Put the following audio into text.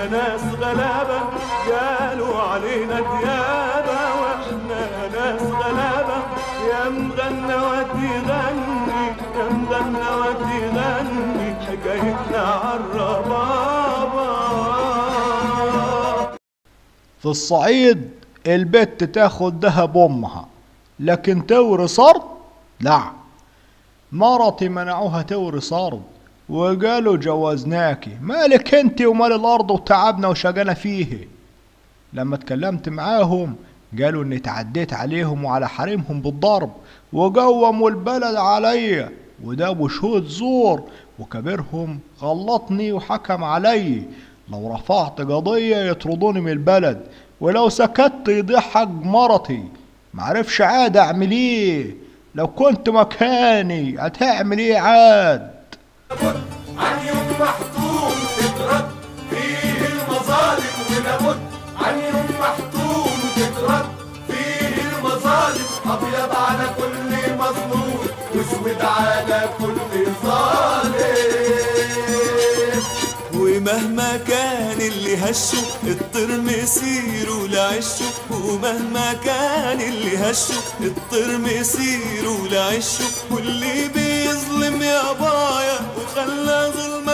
ناس غلابة قالوا علينا ديابة، واحنا ناس غلابة يا مغنى ودي غني، يا مغنى ودي غني حكايتنا عالربابة. في الصعيد البت تاخد دهب امها، لكن تورث ارض لا. مرتي منعوها تورث ارض وقالوا جوزناكي، مالك انت ومال الارض وتعبنا وشقنا فيه. لما اتكلمت معاهم قالوا اني تعديت عليهم وعلى حريمهم بالضرب، وقوموا البلد عليا ودابوا شهود زور، وكبيرهم غلطني وحكم علي لو رفعت قضية يطردوني من البلد، ولو سكت يضيع حق مرتي. معرفش عاد اعمل ايه. لو كنت مكاني هتعمل ايه عاد؟ عن يوم محتوم تترد فيه المظالم، ولابد عن يوم محتوم تترد فيه المظالم. ابيض على كل مظلوم واسود على كل ظالم. ومهما كان اللي هشوا الطير مسيره لعشه، ومهما كان اللي هشوا الطير مسيره لعشه، واللي بيظلم يا بايا وخلى ظلم